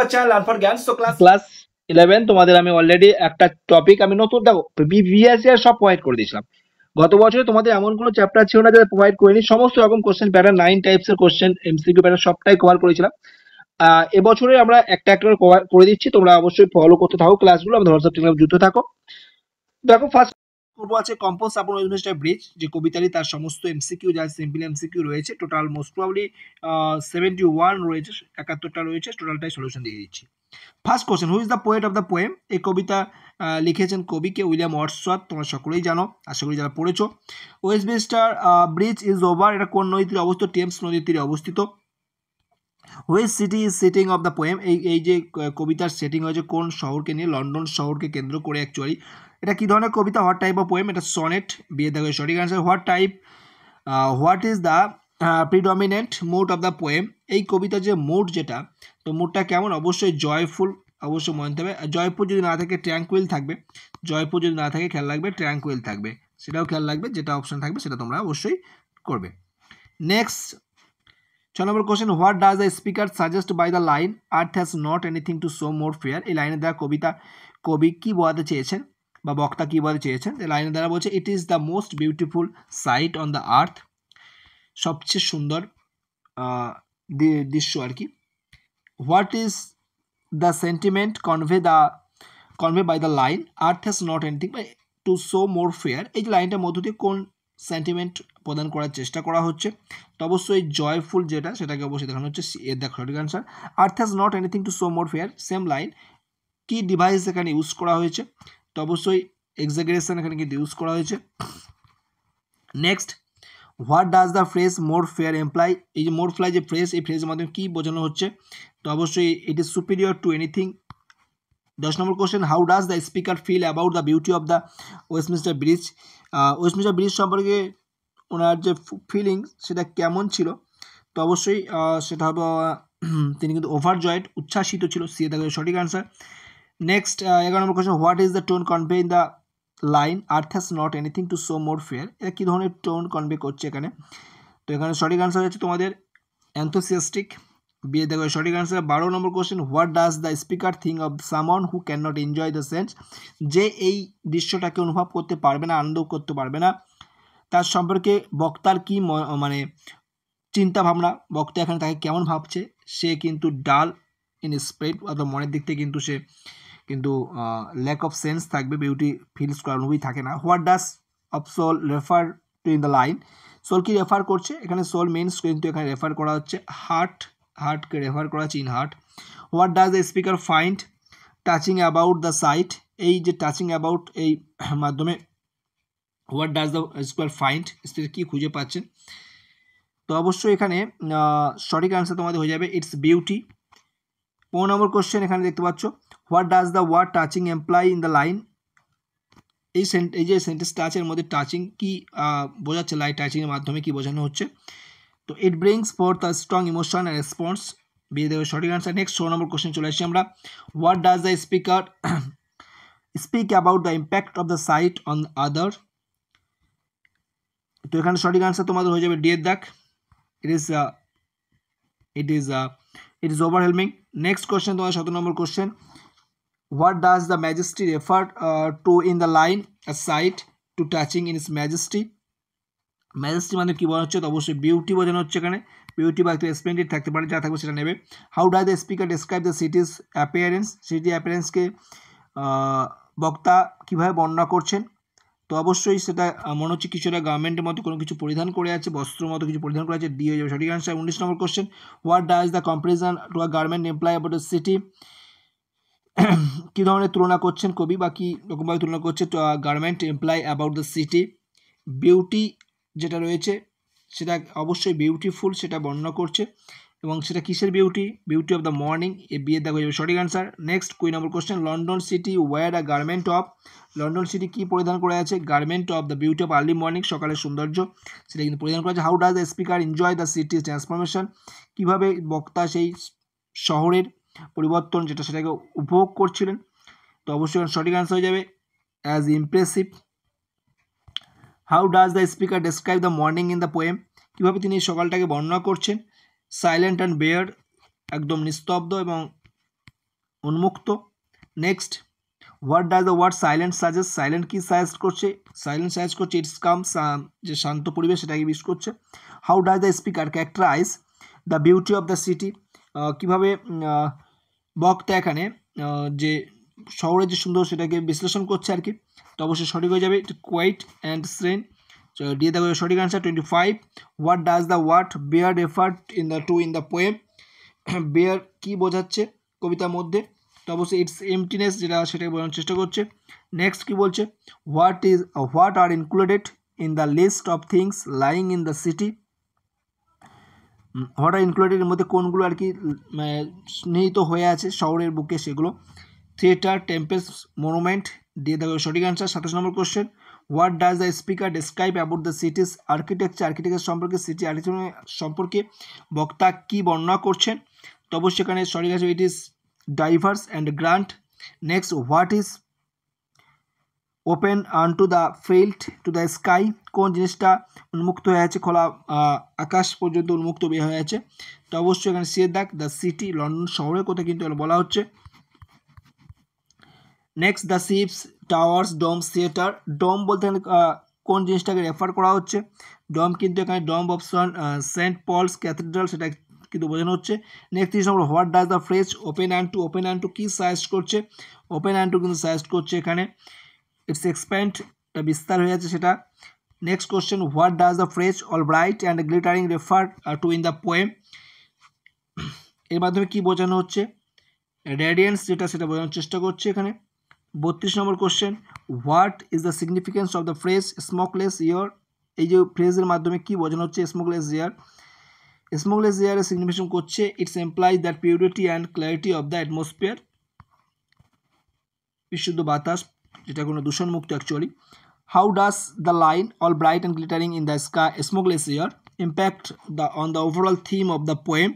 our channel Learn for Gyan. So class 11 তোমাদের আমি already একটা টপিক আমি নতুন দেখো প্রিভিয়াস ইয়ার সব প্রোভাইড করে দিয়েছিলাম। গত বছরে তোমাদের এমন কোনো চ্যাপ্টার ছিল না যেটা প্রোভাইড করিনি, সমস্ত রকম কোশ্চেন প্যাটার্ন 9 টাইপস এর কোশ্চেন এমসিকিউ প্যাটার্ন সবটাই কভার করেছিলাম। এবছরে আমরা একটা একটা কভার করে দিচ্ছি, তোমরা অবশ্যই ফলো করতে থাকো ক্লাসগুলো, আমাদের হোয়াটসঅ্যাপ চ্যানেলে যুক্ত থাকো। দেখো ফার্স্ট করবো আছে কম্পোজ আপন ওয়েস্টমিনস্টার ব্রিজ, যে কবিতাটি তার সমস্ত এমসিকিউ যা সিম্পল এমসিকিউ রয়েছে টোটাল মোস্ট প্রবাবলি 71 রয়েছে, 71টা রয়েছে, টোটালটাই সলিউশন দিয়ে দিচ্ছি। First question, who is the poet of the poem? এই কবিতা লিখেছেন কবিকে উইলিয়াম ওয়ার্ডসওয়ার্থ, তোমরা সকলেই জানো, আশা করি যারা পড়েছো। ওয়েস্টমিনস্টার ব্রিজ ইজ ওভার, এটা কোন নদীর তীরে অবস্থিত? টেমস নদীর তীরে অবস্থিত। Which city is setting of the poem? এই যে কবিতার সেটিং হয়েছে কোন শহরকে নিয়ে? লন্ডন শহরকে কেন্দ্র করে অ্যাকচুয়ালি। এটা কি ধরনের কবিতা? What type of poem? এটা সনেট। বিয়ে দেখো সঠিক answer. What is the predominant mood of the poem? এই কবিতার যে মুড যেটা, তো মুডটা কেমন? অবশ্যই জয়ফুল, অবশ্যই মনে হবে। জয়পুর যদি না থাকে ট্র্যাঙ্কুইল থাকবে, জয়পুর যদি না থাকে খেয়াল রাখবে ট্র্যাঙ্কুইল থাকবে, সেটাও খেয়াল রাখবে, যেটা অপশন থাকবে সেটা তোমরা অবশ্যই করবে। Next 6 number question, what does the speaker suggest by the line earth has not anything to show more fair? এই লাইনের দ্বারা কবি কি বোঝাতে চেয়েছেন বা বক্তা কি বোঝাতে চেয়েছেন? এই লাইনের দ্বারা বলছে it is the most beautiful sight on the earth, সবচেয়ে সুন্দর দৃশ্য আর কি। What is the sentiment convey by the line earth has not anything to show more fair? এই যে লাইনটার মধ্য দিয়ে কোন সেন্টিমেন্ট প্রদান করার চেষ্টা করা হচ্ছে? তো অবশ্যই জয়ফুল যেটা, সেটাকে অবশ্যই দেখানো হচ্ছে। এর দেখো সঠিক answer. Earth has not anything to show more fair, same line, কি ডিভাইস এখানে ইউজ করা হয়েছে? তো অবশ্যই এক্সাজারেশন এখানে কিন্তু ইউজ করা হয়েছে। Next, what does the phrase more fair employ? এই যে মোর ফ্লাই যে ফ্রেজ, এই ফ্রেজের মাধ্যমে কি বোঝানো হচ্ছে? তো অবশ্যই it is superior to anything. 10 number question, how does the speaker feel about the beauty of the Westminster Bridge? Westminster Bridge সম্পর্কে ওনার যে ফিলিংস সেটা কেমন ছিল? তো অবশ্যই সেটা হবে তিনি কিন্তু ওভারজয়েড, উচ্ছ্বাসিত ছিল। সি এ থাকবে সঠিক answer. Next 11 number question, what is the tone convey in the line earth has not anything to show more fair? এটা কী ধরনের টোন কনভে করছে এখানে? তো এখানে সঠিক আনসার হচ্ছে তোমাদের এনথুসিয়াস্টিক। বিয়ে দেখো সঠিক answer. 12 number question, what does the speaker think of সামন who can not enjoy the sense? যে এই দৃশ্যটাকে অনুভব করতে পারবে না, আনন্দ করতে পারবে না, তার সম্পর্কে বক্তার কি মানে চিন্তা ভাবনা? বক্তা এখানে তাকে কেমন ভাবছে? সে কিন্তু ডাল ইন স্পিরিট, অথবা মনের দিক থেকে কিন্তু সে কিন্তু ল্যাক অফ সেন্স থাকবে, বিউটি ফিলস করার অনুভূতি থাকে না। What does of soul refer to in the line? Soul কি রেফার করছে এখানে? সোল মিনস কিন্তু এখানে রেফার করা হচ্ছে হার্টকে রেফার করা হচ্ছে, in heart. What does the speaker find touching about the sight? এই যে টাচিং অ্যাবাউট এই মাধ্যমে what does the speaker find, কি খুঁজে পাচ্ছেন? তো অবশ্যই এখানে সঠিক আনসার তোমাদের হয়ে যাবে ইটস বিউটি। 15 নম্বর কোশ্চেন এখানে দেখতে পাচ্ছ, what does the word touching employ in the line? এই যে সেন্টেন্সটা আছে এর মধ্যে টাচিং কি বোঝাচ্ছে? লাইট টাচিংয়ের মাধ্যমে কি বোঝানো হচ্ছে? তো ইট brings fourth a strong emotion and response. বিয়ে দেবে সঠিক আনসার। নেক্সট 16 নম্বর কোশ্চেন চলে আসছি আমরা, what does the speaker speak about the impact of the sight on other? তো এখানে সঠিক আনসার তোমাদের হয়ে যাবে ডি এর দাগ। It is overwhelming. Next question তোমার 17 নম্বর question, what does the majesty refer to in the line a sight to touching in its majesty? majesty মানে কি বোঝানো হচ্ছে? তো অবশ্যই বিউটি বোঝানো হচ্ছে এখানে। বিউটি বা একটু স্প্লেন্ডিড থাকতে পারে, যা থাকবে সেটা নেবে। How does the speaker describe the city's appearance? City অ্যাপিয়ারেন্সকে বক্তা কীভাবে বর্ণনা করছেন? তো অবশ্যই সেটা মনে হচ্ছে কিছুটা গার্মেন্টের মতো কোনো কিছু পরিধান করে আছে, বস্ত্র মতো কিছু পরিধান করে আছে, ডি হয়ে যাবে সঠিক আনসার। 19 নম্বর question, what does the comparison to a garment employ about the city? কী ধরনের তুলনা করছেন কবি, বা কী রকমভাবে তুলনা করছে to a garment employ about the city? Beauty যেটা রয়েছে সেটা অবশ্যই বিউটিফুল, সেটা বর্ণনা করছে, এবং সেটা কিসের beauty? Beauty of the morning. এ বিয়ে দেখা যাবে সঠিক আনসার। নেক্সট 20 নম্বর question, London city wear a garment of? London city কি পরিধান করে আছে? Garment of the beauty of early morning, সকালের সৌন্দর্য, সেটা কিন্তু পরিধান করা আছে। How does the speaker enjoy the city's transformation? কীভাবে বক্তা সেই শহরের পরিবর্তন যেটা সেটাকে উপভোগ করছিলেন? তো অবশ্যই সঠিক আনসার হয়ে যাবে as impressive. How does the speaker describe the morning in the poem? কীভাবে তিনি সকালটাকে বর্ণনা করছেন? সাইলেন্ট অ্যান্ড বেয়ার, একদম নিস্তব্ধ এবং উন্মুক্ত। Next, what does the word silent suggest, silent কি সাজেস্ট করছে, সাইলেন্ট সাজেস্ট করছে ইটস কাম, যে শান্ত পরিবেশ সেটাকে বিশ করছে। How does the speaker characterise the beauty of the city, কীভাবে বক্তা এখানে যে শহরের যে সুন্দর সেটাকে বিশ্লেষণ করছে আর কি। তো অবশ্যই সঠিক হয়ে যাবে কোয়াইট অ্যান্ড স্ট্রেন, দিয়ে দেবো সঠিক answer 25। What does the word bare refer in the poem, bare কি বোঝাচ্ছে কবিতার মধ্যে, তো অবশ্যই ইটস এমটিনেস যেটা সেটাকে বোঝানোর চেষ্টা করছে। নেক্সট কি বলছে, what are included in the list of things lying in the city, what are included এর মধ্যে কোনগুলো আর কি নিহিত হয়ে আছে শহরের বুকে সেগুলো। থিয়েটার, টেম্পেলস, মনুমেন্ট, দিয়ে দেবো সঠিক answer 27 number question. What does the speaker describe about the cities architecture, architecture সম্পর্কে, সিটি আর্কিটেকচার সম্পর্কে বক্তা কি বর্ণনা করছেন, তো অবশ্যই সেখানে সঠিক আছে it is diverse and grant. Next, what is open আনটু the field to the sky, কোন জিনিসটা উন্মুক্ত হয়ে আছে, খোলা আকাশ পর্যন্ত উন্মুক্ত হয়ে আছে, তো অবশ্যই এখানে সে দেখ দ্য সিটি, লন্ডন শহরের কথা কিন্তু বলা হচ্ছে। Next, the ships, towers, domes, theatre, dome বলতে কোন জিনিসটাকে রেফার করা হচ্ছে, ডোম কিন্তু এখানে dome of Saint Paul's cathedral সেটা কিন্তু বোঝানো হচ্ছে। নেক্সট 30 নম্বর, what does the phrase open unto কি সাজেস্ট করছে, ওপেন অ্যান্ড টু কিন্তু সাজেস্ট করছে এখানে ইটস এক্সপ্যান্ড, বিস্তার হয়ে যাচ্ছে সেটা। Next question, what does the phrase all bright and glittering refer to in the poem, এর মাধ্যমে কি বোঝানো হচ্ছে, রেডিয়েন্স যেটা সেটা বোঝানোর চেষ্টা করছে এখানে। 32 নম্বর question, what is the significance of the phrase smokeless air, এই যে ফ্রেজের মাধ্যমে কি বোঝানো হচ্ছে স্মোকলেস ইয়ার, স্মোকলেস ইয়ারের সিগনিফিকেশন করছে it's employs that purity and clarity of the atmosphere, বিশুদ্ধ বাতাস যেটা কোনো দূষণমুক্ত actually. How does the line all bright and glittering in the sky smokeless air impact on the overall theme of the poem,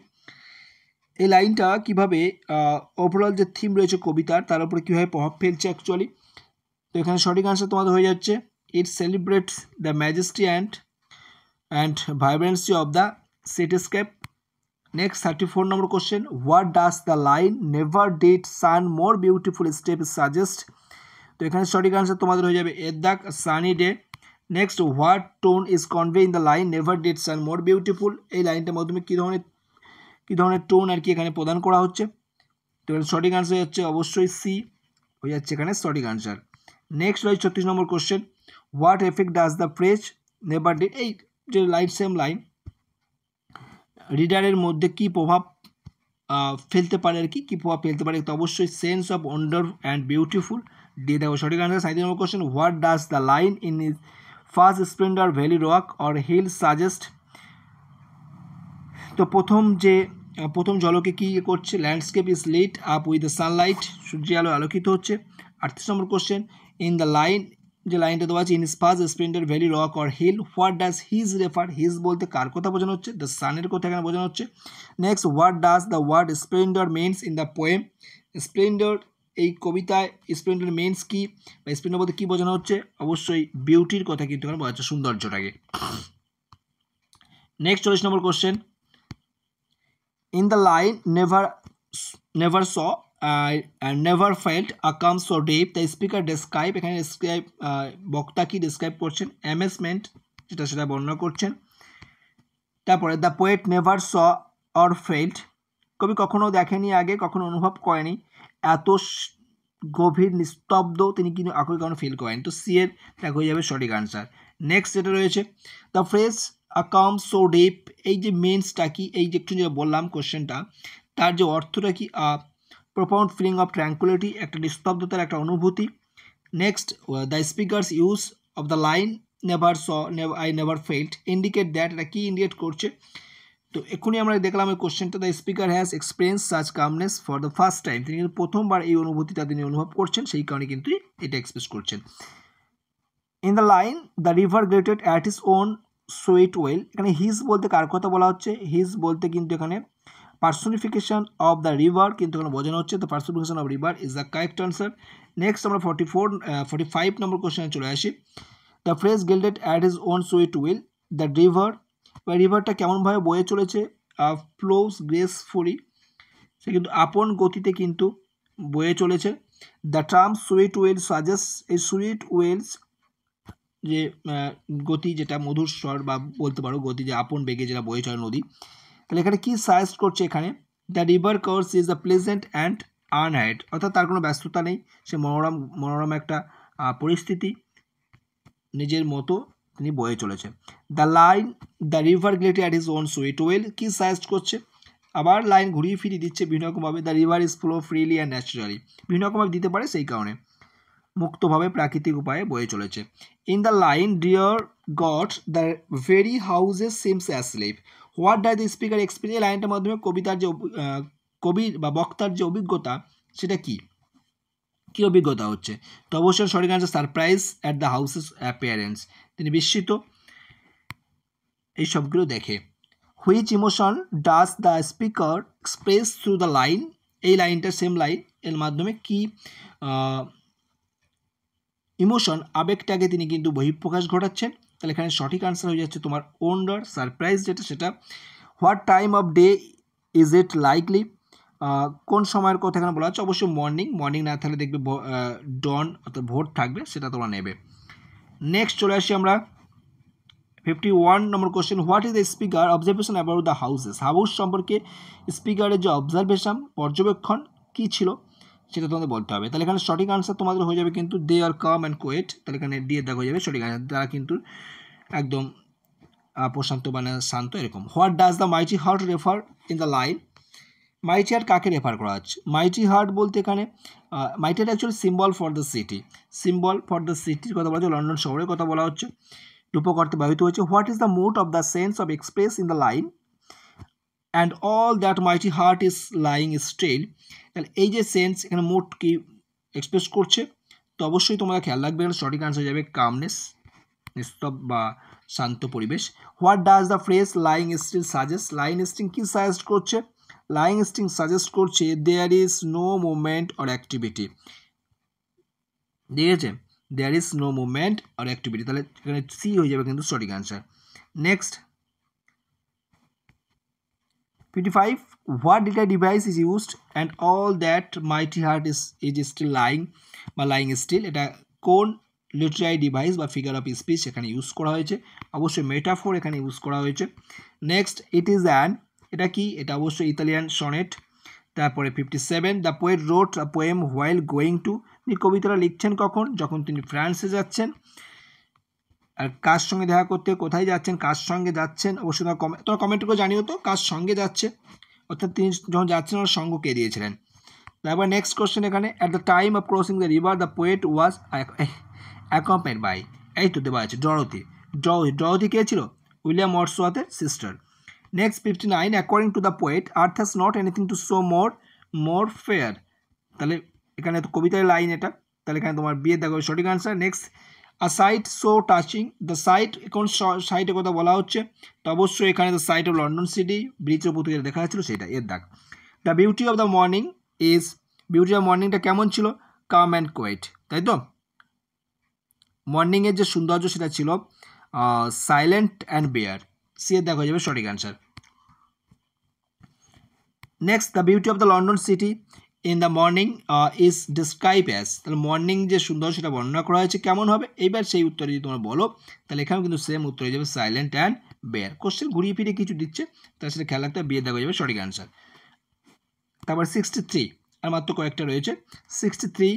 এই লাইনটা কীভাবে overall যে theme রয়েছে কবিতার তার উপরে কীভাবে প্রভাব ফেলছে অ্যাকচুয়ালি, তো এখানে সঠিক আনসার তোমাদের হয়ে যাচ্ছে it celebrates the majesty and vibrancy of the cityscape. Next 34 নম্বর question, what does the line never did sun more beautiful steep suggest, তো এখানে সঠিক আনসার তোমাদের হয়ে যাবে এর দাগ sunny day. Next, what tone is convey in the line never did sun more beautiful, এই লাইনটার মাধ্যমে কী ধরনের টোন আর কি এখানে প্রদান করা হচ্ছে, তো সঠিক আনসার হচ্ছে অবশ্যই সি হয়ে যাচ্ছে এখানে সঠিক আনসার। নেক্সট রয়েছে 36 নম্বর question, what effect does the phrase never did, এই যে লাইন সেম লাইন রিডারের মধ্যে কি প্রভাব ফেলতে পারে আর কি প্রভাব ফেলতে পারে, তো অবশ্যই sense of wonder and beautiful, দিয়ে দেবো সঠিক answer. 37 number question, what does the line in his first splendour valley rock or hill suggest, তো প্রথম ঝলকে কি করছে, landscape is lit up with the sunlight, সূর্যের আলো আলোকিত হচ্ছে। 38 number question, in the line, যে লাইনটা দেওয়া আছে in first splendour valley rock or hill, what does his refer, his বলতে কার কথা বোঝানো হচ্ছে, দ্য সানের কথা এখানে বোঝানো হচ্ছে। Next, what does the word splendour means in the poem, splendour এই কবিতায় স্প্লেন্ডার মিনস কি বা স্প্লেন্ডার বলতে কী বোঝানো হচ্ছে, অবশ্যই বিউটির কথা কিন্তু এখানে বোঝাচ্ছে, সৌন্দর্যটাকে। নেক্সট 40 নম্বর question, in the line never saw and never felt a calm so deep, the speaker describe, এখানে describe বক্তা কি describe করছেন, amazement যেটা সেটা বর্ণনা করছেন। তারপরে the poet never saw or felt, কবি কখনো দেখেনি আগে, কখনো অনুভব করেনি এত গভীর নিস্তব্ধ তিনি কিন্তু আকুল কখনো ফিল করেন, তো সি এর দেখা হয়ে যাবে সঠিক আনসার। নেক্সট যেটা রয়েছে, the phrase a calm so deep, এই যে মিনসটা কি, এই যে একটু যেটা বললাম কোশ্চেনটা তার যে অর্থটা কি, প্রপাউন্ড ফিলিং অফ ট্র্যাঙ্কুলিটি, একটা নিস্তব্ধতার একটা অনুভূতি। Next, the speaker's use of the line never saw I never felt indicate that, এটা কি ইন্ডিকেট করছে, তো এক্ষুনি আমরা দেখলাম এই কোশ্চেনটা, the speaker has experience such calmness for the first time, তিনি কিন্তু প্রথমবার এই অনুভূতিটা তিনি অনুভব করছেন, সেই কারণে কিন্তু এটা এক্সপ্রেস করছেন। In the line the river grated at his own sweet well, এখানে হিজ বলতে কার কথা বলা হচ্ছে, হিজ বলতে কিন্তু এখানে পার্সোনিফিকেশন অফ দ্য রিভার কিন্তু এখানে বোঝানো হচ্ছে, তো personification of river is the correct answer. Next আমরা 45 নম্বর কোশ্চেনে চলে আসি, the phrase gilded at his own sweet will, the river বা রিভারটা কেমনভাবে বয়ে চলেছে, ফ্লোস গ্রেসফুলি, সে কিন্তু আপন গতিতে কিন্তু বয়ে চলেছে। The term sweet well suggest, এই সুইট ওয়েলস যে গতি, যেটা মধুর স্বর বা বলতে পারো গতি, যে আপন বেগে যেটা বয়ে চলে নদী, তাহলে এখানে কি সাজেস্ট করছে, এখানে the river course is the pleasant and unhide, অর্থাৎ তার কোনো ব্যস্ততা নেই, সে মনোরম একটা পরিস্থিতি, নিজের মতো তিনি বয়ে চলেছে। The line the river glideth at his own sweet will, কি সাজেস্ট করছে, আবার লাইন ঘুরিয়ে ফিরিয়ে দিচ্ছে বিভিন্ন রকমভাবে। The river is flow freely and naturally, বিভিন্ন রকমভাবে দিতে পারে, সেই কারণে মুক্তভাবে প্রাকৃতিক উপায়ে বয়ে চলেছে। In the line dear god the very houses seems asleep, what does the speaker experience, এই লাইনটার মাধ্যমে কবিতার যে কবির বা বক্তার যে অভিজ্ঞতা, সেটা কি কি অভিজ্ঞতা হচ্ছে। তো অবশ্যই সঠিক answer surprise at the houses appearance, তিনি বিস্মিত এই সবগুলো দেখে। Which emotion does the speaker express through the line, এই লাইনটা সেম লাইন, এর মাধ্যমে কি ইমোশন, আবেগটাকে তিনি কিন্তু বহিঃপ্রকাশ ঘটাচ্ছেন। তাহলে এখানে সঠিক আনসার হয়ে যাচ্ছে তোমার ওন্ডার, সারপ্রাইজ যেটা সেটা। What time off day is it likely, কোন সময়ের কথা এখানে বলা হচ্ছে, অবশ্যই মর্নিং, মর্নিং না থাকলে দেখবে ডন অর্থাৎ ভোর থাকবে, সেটা তোমরা নেবে। নেক্সট চলে আসি আমরা 51 নম্বর question, what is the speaker observation about the houses, house সম্পর্কে স্পিকারের যে অবজারভেশন, পর্যবেক্ষণ কি ছিল, সেটা তোমাদের বলতে হবে। তাহলে এখানে সঠিক আনসার তোমাদের হয়ে যাবে কিন্তু দে আর কাম অ্যান্ড কোয়েট, তাহলে এখানে দিয়ে দেখা হয়ে যাবে সঠিক আনসার, তারা কিন্তু একদম প্রশান্ত মানে শান্ত এরকম। What does the mighty heart refer in the line, মাইটি heart কাকে রেফার করা হচ্ছে, মাইটি হার্ট বলতে এখানে মাইটি heart actually symbol for the city, symbol for the সিটির কথা বলা হচ্ছে, লন্ডন শহরের কথা বলা হচ্ছে, রূপকর্তে ব্যবহৃত হয়েছে। What is the mode of the sense of express in the line and all that mighty heart is lying still, তাহলে এই যে সেন্স, এখানে মোড কি এক্সপ্রেস করছে, তো অবশ্যই তোমরা খেয়াল রাখবে, এখানে সঠিক আনসার হয়ে যাবে কামনেস, নিস্তব্ধ বা শান্ত পরিবেশ। What does the phrase lying still suggest, lying still কি সাজেস্ট করছে, লাইং স্টিল সাজেস্ট করছে there is no movement or activity, ঠিক আছে, there is no movement or activity, তাহলে এখানে সি হয়ে যাবে কিন্তু সঠিক answer. Next 55, what data device is used and all that mighty heart is still lying বা lying still, এটা কোন লিটারারি ডিভাইস বা ফিগার অফ স্পিচ এখানে ইউজ করা হয়েছে, অবশ্যই মেটাফোর এখানে ইউজ করা হয়েছে। নেক্সট ইট ইজ অ্যান, এটা কি, এটা অবশ্যই ইতালিয়ান সনেট। তারপরে 57, the poet wrote a poem while going to, তিনি কবিতাটা লিখছেন কখন, যখন তিনি ফ্রান্সে যাচ্ছেন। আর কার সঙ্গে দেখা করতে, কোথায় যাচ্ছেন, কার সঙ্গে যাচ্ছেন, অবশ্যই তোমরা কমেন্ট করে জানিও তো কার সঙ্গে যাচ্ছে, অর্থাৎ তিনি যখন যাচ্ছেন ওর সঙ্গ কে দিয়েছিলেন। তারপর নেক্সট কোশ্চেন এখানে, at the time of crossing the river the poet was accompanied by, এই তো দেওয়া আছে ডরোথি, ডরোথি কে ছিল, উইলিয়াম ওয়ার্ডসওয়ার্থের sister. Next 59, according to the poet earth has not anything to show more fair, তাহলে এখানে তো কবিতার লাইন এটা, তাহলে এখানে তোমার বিয়ে দেখো সঠিক answer. Next a sight so touching, the sight, কোন সাইটের কথা বলা হচ্ছে, তো অবশ্যই এখানে the sight of London city, ব্রিজের উপর থেকে দেখা যাচ্ছিল সেটা, এর দাগ। The beauty of the morning is, beauty of মর্নিংটা কেমন ছিল, কাম অ্যান্ড কোয়েট, তাই তো, মর্নিংয়ের যে সৌন্দর্য সেটা ছিল সাইলেন্ট অ্যান্ড বেয়ার, সি এর দেখা যাবে সঠিক answer. Next the beauty of the London city in the morning is describe as, তাহলে মর্নিং যে সুন্দর সেটা বর্ণনা করা হয়েছে কেমন হবে, এইবার সেই উত্তরে যদি তোমরা বলো, তাহলে এখানেও কিন্তু সেম উত্তর হয়ে যাবে সাইলেন্ট অ্যান্ড বেয়ার। কোশ্চেন ঘুরিয়ে ফিরে কিছু দিচ্ছে, তার সাথে খেয়াল রাখতে বিয়ে দেখা যাবে সঠিক আনসার। তারপর 63, আর মাত্র কয়েকটা রয়েছে। 63,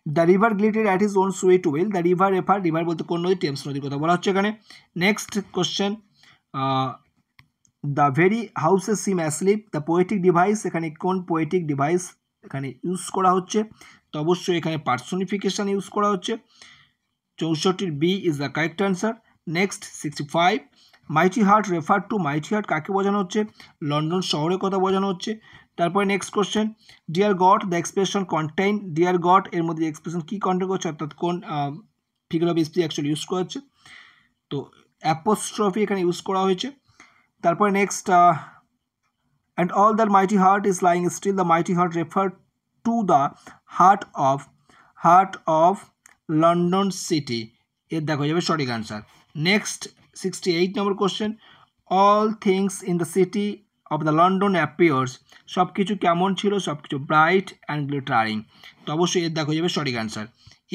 the river glideth at his own sweet will, the river refer, river বলতে কোন নদী, টেমস নদীর কথা বলা হচ্ছে এখানে। Next question, the very houses seem asleep, the poetic device, এখানে কোন পোয়েটিক ডিভাইস এখানে ইউজ করা হচ্ছে, তো অবশ্যই এখানে পার্সোনিফিকেশন ইউজ করা হচ্ছে। 64 B is the correct answer. Next 65, mighty heart refer to, mighty heart কাকে বোঝানো হচ্ছে, লন্ডন শহরের কথা বোঝানো হচ্ছে। তারপরে next question, dear god the expression contain, dear god এর মধ্যে এক্সপ্রেশন কি কন্টেইন করছে, অর্থাৎ কোন figure of speech actually use করা হচ্ছে, তো অ্যাপোস্ট্রফি এখানে ইউজ করা হয়েছে। তারপরে next, and all that mighty heart is lying still, the mighty heart referred to the heart of London city, এর দেখো যাবে সঠিক answer. Next 68 number question, all things in the city of the London appears, সব কিছু কেমন ছিল, সব কিছু ব্রাইট অ্যান্ড গ্লিটারিং। তো অবশ্যই এর দেখো যাবে সঠিক answer,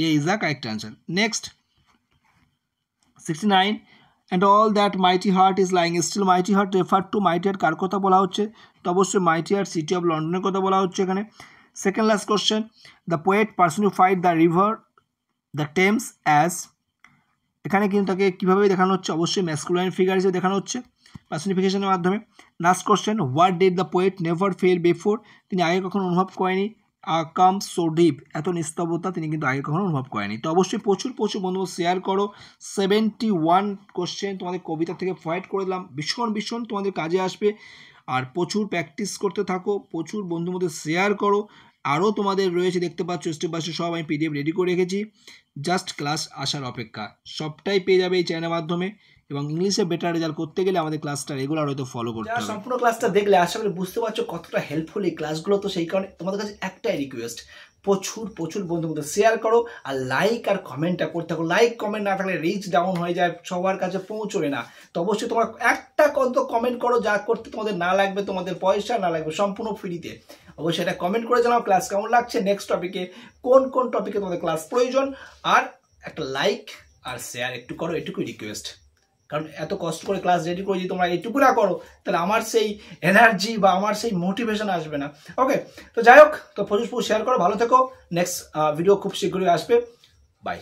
A is the correct answer. Next 69, and all that mighty heart is lying still, mighty heart refer to, mighty heart কার কথা বলা হচ্ছে, তো অবশ্যই মাইটি হার্ট সিটি অফ লন্ডনের কথা বলা হচ্ছে এখানে। Second last question, the poet personified the river the Thames as, এখানে কিন্তু তাকে কীভাবে দেখানো হচ্ছে, অবশ্যই ম্যাসকুলাইন ফিগার হিসেবে দেখানো হচ্ছে পার্সনিফিকেশনের মাধ্যমে। Last question, what did the poet never fail before, তিনি আগে কখনো অনুভব করেনি, কাম সো ডিপ, এত নিস্তবতা তিনি কিন্তু আগে কখনো অনুভব করেনি। তো অবশ্যই প্রচুর প্রচুর বন্ধু শেয়ার করো। 71 কোশ্চেন তোমাদের কবিতা থেকে প্রোভাইড করে দিলাম, ভীষণ ভীষণ তোমাদের কাজে আসবে। আর প্রচুর প্র্যাকটিস করতে থাকো, প্রচুর বন্ধুর মধ্যে শেয়ার করো। আরও তোমাদের রয়েছে দেখতে পাচ্ছ স্টেপ বাই স্টেপ সব আমি পিডিএফ রেডি করে রেখেছি, জাস্ট ক্লাস আসার অপেক্ষা। সবটাই পেয়ে যাবে এই চ্যানেলের মাধ্যমে। এবং ইংলিশে বেটার রেজাল্ট করতে গেলে আমাদের ক্লাসটা রেগুলার হয়তো ফলো করতে হবে। সম্পূর্ণ ক্লাসটা দেখলে আশা করি বুঝতে পারছো কতটা হেল্পফুল এই ক্লাসগুলো। তো সেই কারণে তোমাদের কাছে একটাই রিকোয়েস্ট, প্রচুর প্রচুর বন্ধুর মধ্যে শেয়ার করো আর লাইক আর কমেন্টটা করতে থাকো। লাইক কমেন্ট না থাকলে রিচ ডাউন হয়ে যায়, সবার কাছে পৌঁছবে না। তো অবশ্যই তোমরা একটা কমেন্ট করো, যা করতে তোমাদের না লাগবে, তোমাদের পয়সা না লাগবে, সম্পূর্ণ ফ্রিতে। অবশ্যই এটা কমেন্ট করে জানাও ক্লাস কেমন লাগছে, নেক্সট টপিকে কোন কোন টপিকে তোমাদের ক্লাস প্রয়োজন। আর একটা লাইক আর শেয়ার একটু করো, এটুকুই রিকোয়েস্ট। কারণ এত কষ্ট করে ক্লাস রেডি করে যদি তোমরা এইটুকু না করো, তাহলে আমার সেই এনার্জি বা আমার সেই মোটিভেশন আসবে না। ওকে, তো যাই হোক, তো প্রচুর শেয়ার করো, ভালো থেকো। নেক্সট ভিডিও খুব শীঘ্রই আসবে। বাই।